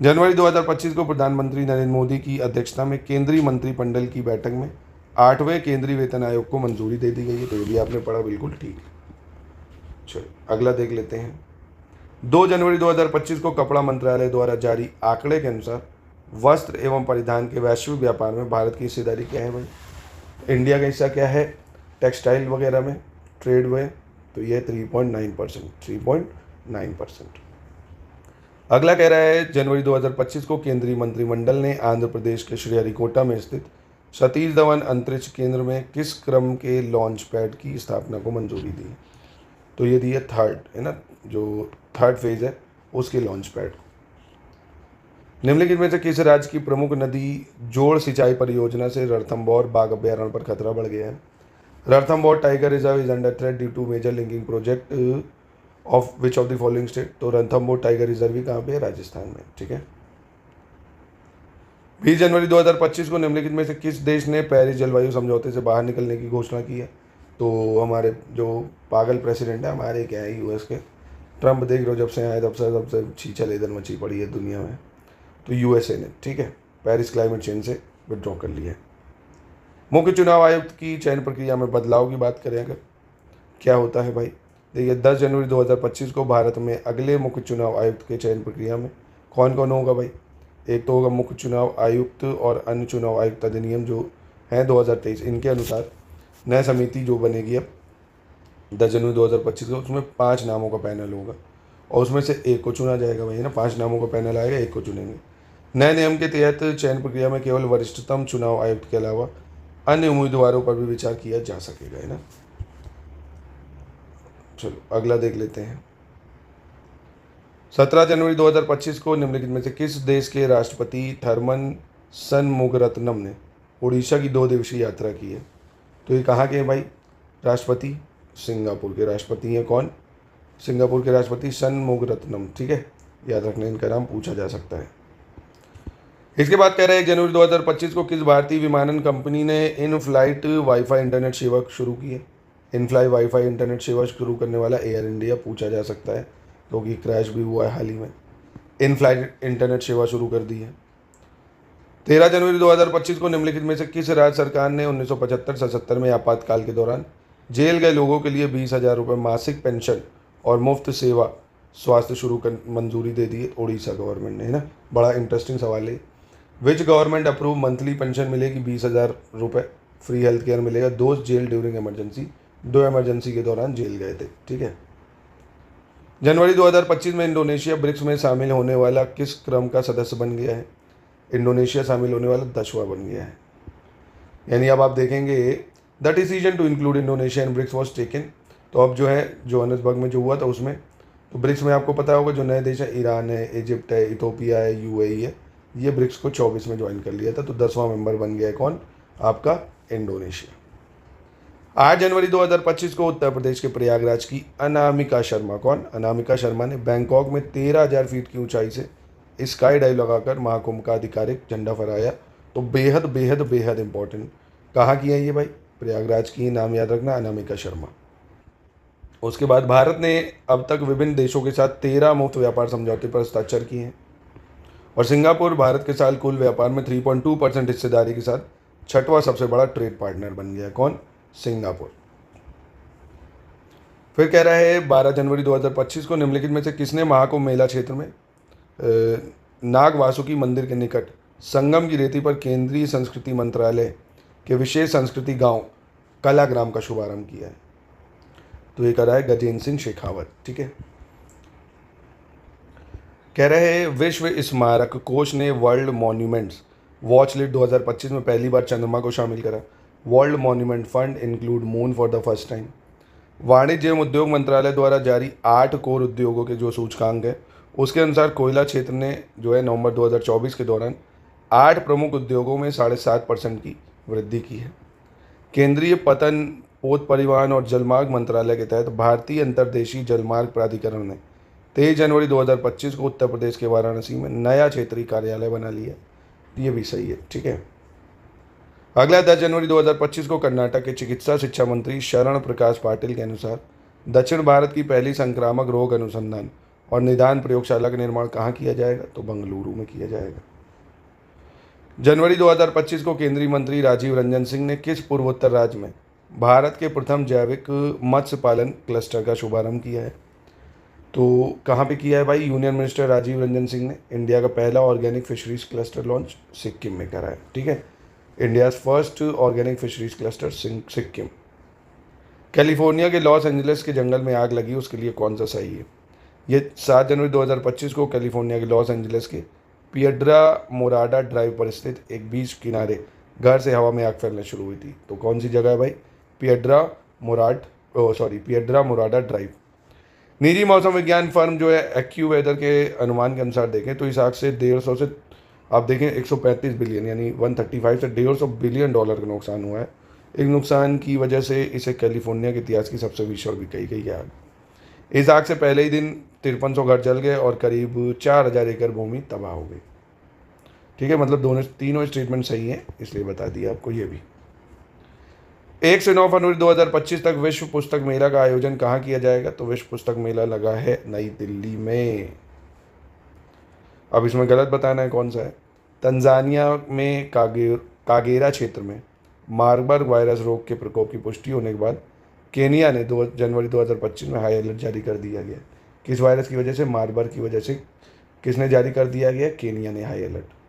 जनवरी 2025 को प्रधानमंत्री नरेंद्र मोदी की अध्यक्षता में केंद्रीय मंत्रिमंडल की बैठक में 8वें केंद्रीय वेतन आयोग को मंजूरी दे दी गई है। तो ये भी आपने पढ़ा, बिल्कुल ठीक। चलिए अगला देख लेते हैं। 2 जनवरी 2025 को कपड़ा मंत्रालय द्वारा जारी आंकड़े के अनुसार वस्त्र एवं परिधान के वैश्विक व्यापार में भारत की हिस्सेदारी क्या है भाई? इंडिया का हिस्सा क्या है टेक्सटाइल वगैरह में, ट्रेड में? तो ये 3.9%। अगला कह रहा है जनवरी 2025 को केंद्रीय मंत्रिमंडल ने आंध्र प्रदेश के श्रीहरिकोटा में स्थित सतीश धवन अंतरिक्ष केंद्र में किस क्रम के लॉन्च पैड की स्थापना को मंजूरी दी? तो ये दी है थर्ड, है ना, जो थर्ड फेज है उसके लॉन्च पैड। निम्नलिखित में से किस राज्य की प्रमुख नदी जोड़ सिंचाई परियोजना से रणथंभौर बाघ अभ्यारण्य पर खतरा बढ़ गया है? Ranthambore tiger reserve is under threat due to major linking project of which of the following state? तो रणथंभौर टाइगर रिजर्व ही कहाँ पे है? राजस्थान में। ठीक है। 20 जनवरी 2025 को निम्नलिखित में से किस देश ने पेरिस जलवायु समझौते से बाहर निकलने की घोषणा की है? तो हमारे जो पागल प्रेसिडेंट है हमारे, क्या है, यूएस के ट्रम्प, देख रहे हो जब से आए तब से छीछल इधर मची पड़ी है दुनिया में। तो यूएसए ने, ठीक है, पेरिस क्लाइमेट चेंज से विड्रॉ कर लिया है। मुख्य चुनाव आयुक्त की चयन प्रक्रिया में बदलाव की बात करें अगर, क्या होता है भाई? देखिए 10 जनवरी 2025 को भारत में अगले मुख्य चुनाव आयुक्त के चयन प्रक्रिया में कौन कौन होगा भाई? एक तो होगा मुख्य चुनाव आयुक्त और अन्य चुनाव आयुक्त अधिनियम जो है 2023, इनके अनुसार नई समिति जो बनेगी अब 10 जनवरी 2025 को, उसमें 5 नामों का पैनल होगा और उसमें से एक को चुना जाएगा भाई, है ना। 5 नामों का पैनल आएगा, एक को चुनेंगे। नए नियम के तहत चयन प्रक्रिया में केवल वरिष्ठतम चुनाव आयुक्त के अलावा अन्य उम्मीदवारों पर भी विचार किया जा सकेगा, है ना। चलो अगला देख लेते हैं। 17 जनवरी 2025 को निम्नलिखित में से किस देश के राष्ट्रपति थर्मन सनमुगरत्नम ने उड़ीसा की 2 दिवसीय यात्रा की है? तो ये कहाँ के हैं भाई राष्ट्रपति? सिंगापुर के राष्ट्रपति हैं। कौन? सिंगापुर के राष्ट्रपति सनमुगरत्नम, ठीक है, याद रखना, इनका नाम पूछा जा सकता है। इसके बाद कह रहे हैं जनवरी 2025 को किस भारतीय विमानन कंपनी ने इन फ्लाइट वाईफाई इंटरनेट सेवा शुरू की है? इन फ्लाई वाईफाई इंटरनेट सेवा शुरू करने वाला एयर इंडिया पूछा जा सकता है, क्योंकि क्रैश भी हुआ है हाल ही में। इन फ्लाइट इंटरनेट सेवा शुरू कर दी है। 13 जनवरी 2025 को निम्नलिखित में से किस राज्य सरकार ने 1975-77 में आपातकाल के दौरान जेल गए लोगों के लिए 20,000 रुपये मासिक पेंशन और मुफ्त सेवा स्वास्थ्य शुरू कर मंजूरी दे दी है? उड़ीसा गवर्नमेंट ने, है ना। बड़ा इंटरेस्टिंग सवाल है। Which government approve monthly pension मिलेगी 20,000 रुपये, फ्री हेल्थ केयर मिलेगा, 2 जेल ड्यूरिंग इमरजेंसी, 2 इमरजेंसी के दौरान जेल गए थे, ठीक है। जनवरी 2025 में इंडोनेशिया ब्रिक्स में शामिल होने वाला किस क्रम का सदस्य बन गया है? इंडोनेशिया शामिल होने वाला 10वां बन गया है। यानी अब आप देखेंगे the decision to include Indonesia in BRICS was taken. तो अब जो है जोहान्सबर्ग में जो हुआ था उसमें, तो ब्रिक्स में आपको पता होगा जो नए देश है, ईरान है, इजिप्ट है, इथोपिया है, यूएई है, ये ब्रिक्स को 24 में ज्वाइन कर लिया था। तो 10वां मेंबर बन गया है कौन? आपका इंडोनेशिया। 8 जनवरी 2025 को उत्तर प्रदेश के प्रयागराज की अनामिका शर्मा, कौन? अनामिका शर्मा ने बैंकॉक में 13,000 फीट की ऊंचाई से स्काई डाइव लगाकर महाकुंभ का आधिकारिक झंडा फहराया। तो बेहद बेहद बेहद इंपॉर्टेंट, कहाँ की है ये भाई? प्रयागराज की, नाम याद रखना, अनामिका शर्मा। उसके बाद भारत ने अब तक विभिन्न देशों के साथ 13 मुफ्त व्यापार समझौते पर हस्ताक्षर किए हैं और सिंगापुर भारत के साथ कुल व्यापार में 3.2% हिस्सेदारी के साथ 6वां सबसे बड़ा ट्रेड पार्टनर बन गया है। कौन? सिंगापुर। फिर कह रहा है 12 जनवरी 2025 को निम्नलिखित में से किसने महाकुंभ मेला क्षेत्र में नाग वासुकी मंदिर के निकट संगम की रेती पर केंद्रीय संस्कृति मंत्रालय के विशेष संस्कृति गांव कलाग्राम का शुभारंभ किया है? तो ये कर रहा है गजेंद्र सिंह शेखावत, ठीक है। कह रहे हैं विश्व स्मारक कोष ने वर्ल्ड मॉन्यूमेंट्स वॉच लिस्ट 2025 में पहली बार चंद्रमा को शामिल करा। World monument fund include moon for the first time. वाणिज्य एवं उद्योग मंत्रालय द्वारा जारी 8 कोर उद्योगों के जो सूचकांक है उसके अनुसार कोयला क्षेत्र ने जो है नवंबर 2024 के दौरान 8 प्रमुख उद्योगों में 7.5% की वृद्धि की है। केंद्रीय पतन पोत परिवहन और जलमार्ग मंत्रालय के तहत भारतीय अंतर्देशीय जलमार्ग प्राधिकरण ने 23 जनवरी 2025 को उत्तर प्रदेश के वाराणसी में नया क्षेत्रीय कार्यालय बना लिया। ये भी सही है, ठीक है। अगला 10 जनवरी 2025 को कर्नाटक के चिकित्सा शिक्षा मंत्री शरण प्रकाश पाटिल के अनुसार दक्षिण भारत की पहली संक्रामक रोग अनुसंधान और निदान प्रयोगशाला का निर्माण कहाँ किया जाएगा? तो बेंगलुरु में किया जाएगा। जनवरी 2025 को केंद्रीय मंत्री राजीव रंजन सिंह ने किस पूर्वोत्तर राज्य में भारत के प्रथम जैविक मत्स्य पालन क्लस्टर का शुभारंभ किया है? तो कहाँ पे किया है भाई? यूनियन मिनिस्टर राजीव रंजन सिंह ने इंडिया का पहला organic fisheries cluster launch Sikkim में करा है, ठीक है। India's first organic fisheries cluster Sikkim. California के लॉस एंजलिस के जंगल में आग लगी, उसके लिए कौन सा सही है? ये 7 जनवरी 2025 को कैलिफोर्निया के लॉस एंजलिस के पिएड्रा मोराडा ड्राइव पर स्थित एक बीच किनारे घर से हवा में आग फैलना शुरू हुई थी। तो कौन सी जगह है भाई? पिएड्रा मोराडा ड्राइव। निजी मौसम विज्ञान फर्म जो है एक्यू वेदर के अनुमान के अनुसार देखें तो इस आग से 150 से आप देखें 135 बिलियन यानी 135 से 150 बिलियन डॉलर का नुकसान हुआ है। इस नुकसान की वजह से इसे कैलिफोर्निया के इतिहास की सबसे भीषण भी कही गई है आग। इस आग से पहले ही दिन 5300 घर जल गए और करीब 4000 एकड़ भूमि तबाह हो गई। ठीक है, मतलब तीनों स्टेटमेंट सही है, इसलिए बता दिया आपको ये भी। 1 से 9 फरवरी 2025 तक विश्व पुस्तक मेला का आयोजन कहाँ किया जाएगा? तो विश्व पुस्तक मेला लगा है नई दिल्ली में। अब इसमें गलत बताना है कौन सा है। तंजानिया में कागेरा क्षेत्र में मार्बर्ग वायरस रोग के प्रकोप की पुष्टि होने के बाद केनिया ने 2 जनवरी 2025 में हाई अलर्ट जारी कर दिया गया। किस वायरस की वजह से? मार्बर्ग की वजह से किसने जारी कर दिया गया? केनिया ने हाई अलर्ट।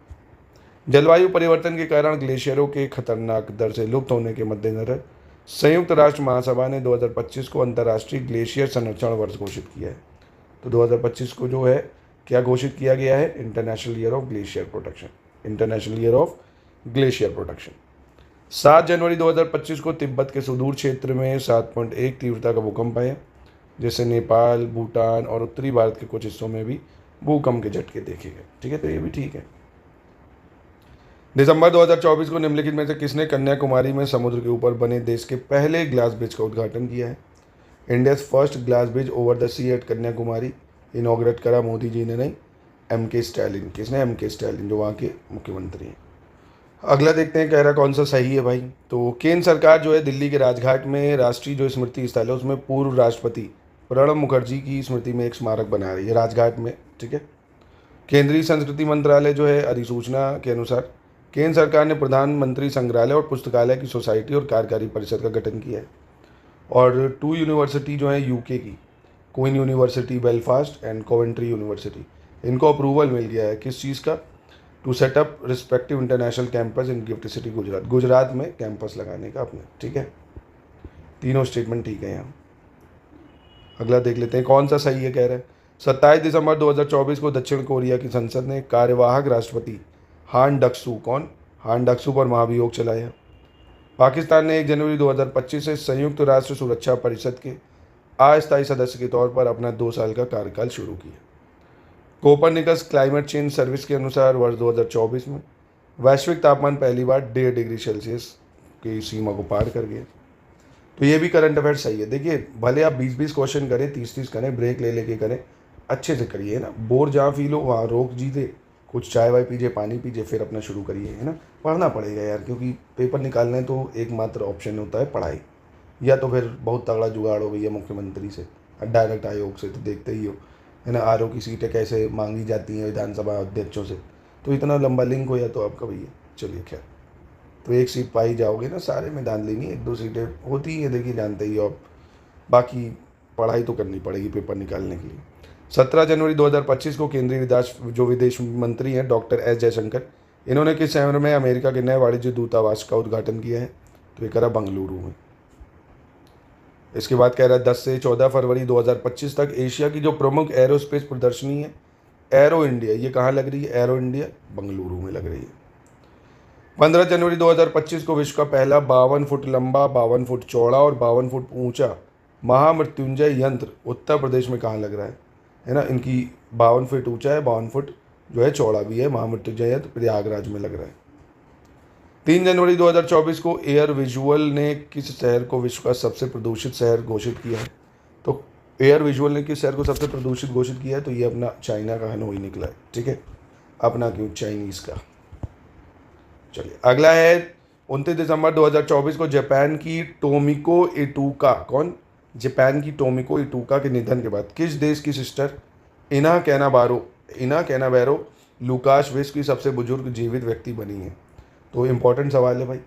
जलवायु परिवर्तन के कारण ग्लेशियरों के खतरनाक दर से लुप्त होने के मद्देनजर संयुक्त राष्ट्र महासभा ने 2025 को अंतर्राष्ट्रीय ग्लेशियर संरक्षण वर्ष घोषित किया है। तो 2025 को जो है क्या घोषित किया गया है? International year of glacier protection. International year of glacier protection. 7 जनवरी 2025 को तिब्बत के सुदूर क्षेत्र में 7.1 तीव्रता का भूकंप आया, जिससे नेपाल, भूटान और उत्तरी भारत के कुछ हिस्सों में भी भूकंप के झटके देखे गए। ठीक है, तो ये भी ठीक है। दिसंबर 2024 को निम्नलिखित में से किसने कन्याकुमारी में समुद्र के ऊपर बने देश के पहले ग्लास ब्रिज का उद्घाटन किया है? India's first glass bridge over the sea at Kanyakumari inaugurate करा मोदी जी ने नहीं, एमके स्टैलिन। किसने? एमके स्टैलिन, जो वहाँ के मुख्यमंत्री हैं। अगला देखते हैं, कह रहा कौन सा सही है भाई। तो केंद्र सरकार जो है दिल्ली के राजघाट में राष्ट्रीय जो स्मृति स्थल है उसमें पूर्व राष्ट्रपति प्रणब मुखर्जी की स्मृति में एक स्मारक बना रही है राजघाट में। ठीक है। केंद्रीय संस्कृति मंत्रालय जो है अधिसूचना के अनुसार केंद्र सरकार ने प्रधानमंत्री संग्रहालय और पुस्तकालय की सोसाइटी और कार्यकारी परिषद का गठन किया है। और 2 यूनिवर्सिटी जो है यूके की, Queen University Belfast and Coventry University, इनको अप्रूवल मिल गया है किस चीज़ का? To set up respective international campus in GIFT City Gujarat. Gujarat में कैंपस लगाने का अपने। ठीक है, तीनों स्टेटमेंट ठीक है यहाँ। अगला देख लेते हैं कौन सा सही है। कह रहे हैं 27 दिसंबर 2024 को दक्षिण कोरिया की संसद ने कार्यवाहक राष्ट्रपति हान डक्सू, कौन? हान डक्सू पर महाभियोग चलाया। पाकिस्तान ने 1 जनवरी 2025 से संयुक्त राष्ट्र सुरक्षा परिषद के अस्थायी सदस्य के तौर पर अपना 2 साल का कार्यकाल शुरू किया। कोपरनिकस क्लाइमेट चेंज सर्विस के अनुसार वर्ष 2024 में वैश्विक तापमान पहली बार 1.5 डिग्री सेल्सियस की सीमा को पार कर गया। तो ये भी करंट अफेयर सही है। देखिए, भले आप 20-20 क्वेश्चन करें, 30-30 करें, ब्रेक ले लेके करें, अच्छे से करिए ना। बोर जहाँ फील हो वहाँ रोक जीते, कुछ चाय वाय पीजिए, पानी पीजिए, फिर अपना शुरू करिए, है ना। पढ़ना पड़ेगा यार, क्योंकि पेपर निकालना है तो एकमात्र ऑप्शन होता है पढ़ाई, या तो फिर बहुत तगड़ा जुगाड़ हो भैया मुख्यमंत्री से, डायरेक्ट आयोग से, तो देखते ही हो, है ना। आरओ की सीटें कैसे मांगी जाती हैं विधानसभा अध्यक्षों से, तो इतना लंबा लिंक हो या तो आपका भैया। चलिए खैर, तो एक सीट पा ही जाओगे ना, सारे में दान लेनी, 1-2 सीटें होती हैं, देखिए जानते ही हो आप। बाकी पढ़ाई तो करनी पड़ेगी पेपर निकालने के लिए। 17 जनवरी 2025 को केंद्रीय विदेश मंत्री हैं डॉक्टर एस जयशंकर, इन्होंने किस शहर में अमेरिका के नए वाणिज्य दूतावास का उद्घाटन किया है? तो ये करा बेंगलुरु में। इसके बाद कह रहा है 10 से 14 फरवरी 2025 तक एशिया की जो प्रमुख एरोस्पेस प्रदर्शनी है एरो इंडिया, ये कहाँ लग रही है? एरो इंडिया बेंगलुरु में लग रही है। 15 जनवरी 2025 को विश्व का पहला 52 फुट लंबा, 52 फुट चौड़ा और 52 फुट ऊंचा महामृत्युंजय यंत्र उत्तर प्रदेश में कहाँ लग रहा है ना। इनकी 52 फुट ऊंचा है, 52 फुट जो है चौड़ा भी है। महामृत्युंजय यंत्र प्रयागराज में लग रहा है। 3 जनवरी 2024 को एयर विजुअल ने किस शहर को विश्व का सबसे प्रदूषित शहर घोषित किया है? तो एयर विजुअल ने किस शहर को सबसे प्रदूषित घोषित किया है? तो ये अपना चाइना का हनोई निकला है। ठीक है, अपना क्यों, चाइनीज़ का। चलिए अगला है 29 दिसंबर 2024 को जापान की टोमिको इटूका, कौन? जापान की टोमिको इटूका के निधन के बाद किस देश की सिस्टर इना कैनाबैरो लुकास विश्व की सबसे बुजुर्ग जीवित व्यक्ति बनी है? तो इम्पोर्टेंट सवाल है भाई,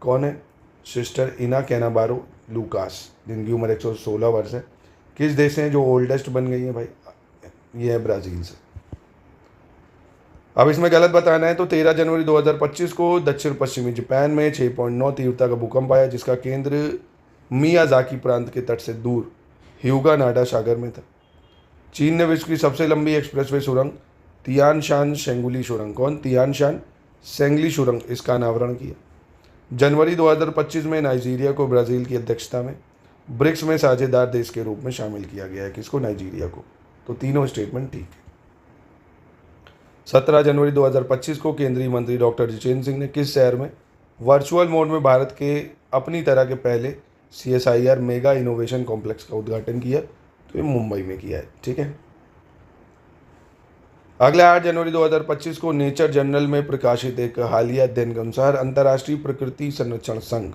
कौन है सिस्टर इना कैनाबारो लुकास, जिनकी उम्र 116 वर्ष है। किस देश से हैं जो ओल्डेस्ट बन गई है भाई? ये है ब्राज़ील से। अब इसमें गलत बताना है। तो 13 जनवरी 2025 को दक्षिण पश्चिमी जापान में 6.9 तीव्रता का भूकंप आया, जिसका केंद्र मियाजाकी प्रांत के तट से दूर हियुगा नाडा सागर में था। चीन ने विश्व की सबसे लंबी एक्सप्रेसवे सुरंग तियान शान शेंगुली सुरंग, कौन? तियान शान सेंगली सुरंग, इसका अनावरण किया। जनवरी 2025 में नाइजीरिया को ब्राज़ील की अध्यक्षता में ब्रिक्स में साझेदार देश के रूप में शामिल किया गया है। किसको? नाइजीरिया को। तो तीनों स्टेटमेंट ठीक है। 17 जनवरी 2025 को केंद्रीय मंत्री डॉक्टर जितेंद्र सिंह ने किस शहर में वर्चुअल मोड में भारत के अपनी तरह के पहले CSIR मेगा इनोवेशन कॉम्प्लेक्स का उद्घाटन किया? तो ये मुंबई में किया है। ठीक है। अगले 8 जनवरी 2025 को नेचर जर्नल में प्रकाशित एक हालिया अध्ययन के अनुसार अंतर्राष्ट्रीय प्रकृति संरक्षण संघ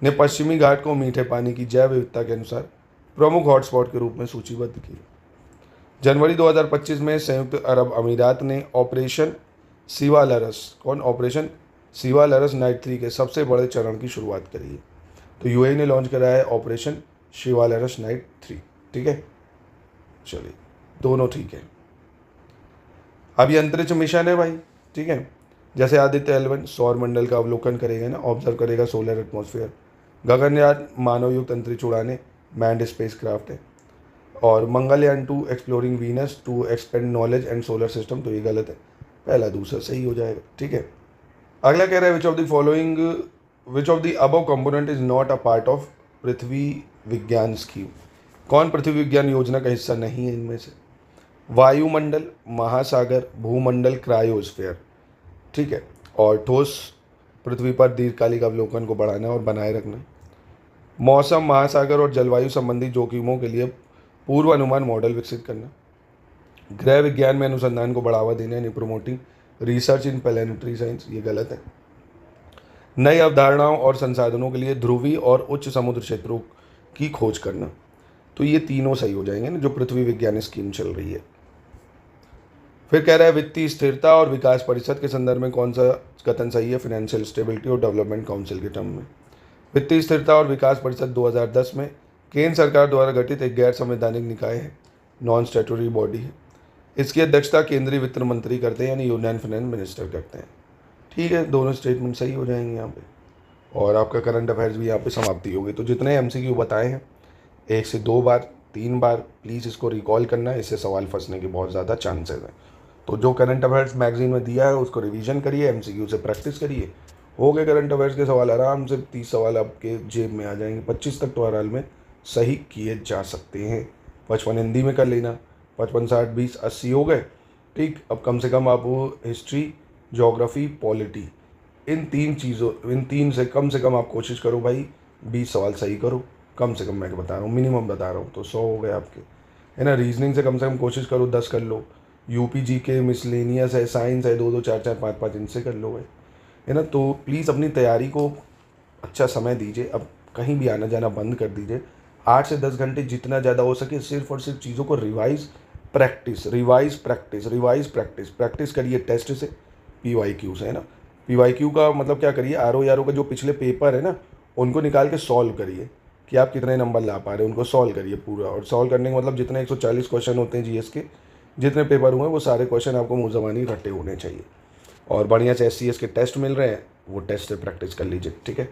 ने पश्चिमी घाट को मीठे पानी की जैव विविधता के अनुसार प्रमुख हॉटस्पॉट के रूप में सूचीबद्ध किया। जनवरी 2025 में संयुक्त अरब अमीरात ने ऑपरेशन सिवालरस, कौन? ऑपरेशन सिवालरस नाइट 3 के सबसे बड़े चरण की शुरुआत करी है। तो UAE ने लॉन्च कराया है ऑपरेशन सिवालरस नाइट 3। ठीक है, चलिए दोनों ठीक है। अब ये अंतरिक्ष मिशन है भाई। ठीक है, जैसे आदित्य L1 सौर मंडल का अवलोकन करेगा ना, ऑब्जर्व करेगा सोलर एटमॉस्फेयर। गगनयान मानवयुक्त अंतरिक्ष उड़ाने मैंड स्पेस क्राफ्ट है। और Mangalyaan 2 exploring Venus to expand knowledge and solar system, तो ये गलत है, पहला दूसरा सही हो जाएगा। ठीक है, अगला कह रहा है which of the above component is not a part of Prithvi Vigyan scheme, कौन पृथ्वी विज्ञान योजना का हिस्सा नहीं है इनमें से? वायुमंडल, महासागर, भूमंडल, क्रायोस्फीयर। ठीक है, और ठोस पृथ्वी पर दीर्घकालिक अवलोकन को बढ़ाना और बनाए रखना, मौसम, महासागर और जलवायु संबंधी जोखिमों के लिए पूर्व अनुमान मॉडल विकसित करना, गृह विज्ञान में अनुसंधान को बढ़ावा देना यानी प्रोमोटिंग रिसर्च इन प्लैनेटरी साइंस, ये गलत है। नई अवधारणाओं और संसाधनों के लिए ध्रुवीय और उच्च समुद्र क्षेत्रों की खोज करना, तो ये तीनों सही हो जाएंगे ना, जो पृथ्वी विज्ञान स्कीम चल रही है। फिर कह रहा है वित्तीय स्थिरता और विकास परिषद के संदर्भ में कौन सा कथन सही है? फाइनेंशियल स्टेबिलिटी और डेवलपमेंट काउंसिल के टर्म में। वित्तीय स्थिरता और विकास परिषद 2010 में केंद्र सरकार द्वारा गठित एक गैर संवैधानिक निकाय है, नॉन स्टैट्यूटरी बॉडी है। इसकी अध्यक्षता केंद्रीय वित्त मंत्री करते हैं यानी यूनियन फाइनेंस मिनिस्टर करते हैं। ठीक है, दोनों स्टेटमेंट सही हो जाएंगे यहाँ पे, और आपका करंट अफेयर्स भी यहाँ पे समाप्ति होगी। तो जितने MCQ बताए हैं 1 से 2 बार 3 बार प्लीज़ इसको रिकॉल करना है, इससे सवाल फंसने के बहुत ज़्यादा चांसेस हैं। तो जो करंट अफेयर्स मैगजीन में दिया है उसको रिवीजन करिए, MCQ से प्रैक्टिस करिए, हो गए करंट अफेयर्स के सवाल आराम से 30 सवाल आपके जेब में आ जाएंगे। 25 तक तो हर हाल में सही किए जा सकते हैं। 55 हिंदी में कर लेना, 55 60 20 80 हो गए। ठीक, अब कम से कम आप हिस्ट्री, ज्योग्राफी, पॉलिटी, इन तीन से कम आप कोशिश करो भाई 20 सवाल सही करो, कम से कम मैं बता रहा हूँ, मिनिमम बता रहा हूँ, तो 100 हो गए आपके, है ना। रीजनिंग से कम कोशिश करो 10 कर लो, UPG के मिसलेनियस है, साइंस है 2-2 4-4 5-5 इनसे कर लो भाई, है ना। तो प्लीज़ अपनी तैयारी को अच्छा समय दीजिए, अब कहीं भी आना जाना बंद कर दीजिए। 8 से 10 घंटे जितना ज़्यादा हो सके सिर्फ और सिर्फ चीज़ों को रिवाइज प्रैक्टिस करिए टेस्ट से, PYQ से, है ना। PYQ का मतलब क्या करिए, RO का जो पिछले पेपर है ना उनको निकाल के सॉल्व करिए कि आप कितने नंबर ला पा रहे हैं, उनको सॉल्व करिए पूरा। और सॉल्व करने का मतलब जितने 140 क्वेश्चन होते हैं GS के, जितने पेपर हुए वो सारे क्वेश्चन आपको मुँह ज़बानी रट्टे होने चाहिए। और बढ़िया से SCS के टेस्ट मिल रहे हैं, वो टेस्ट से प्रैक्टिस कर लीजिए। ठीक है।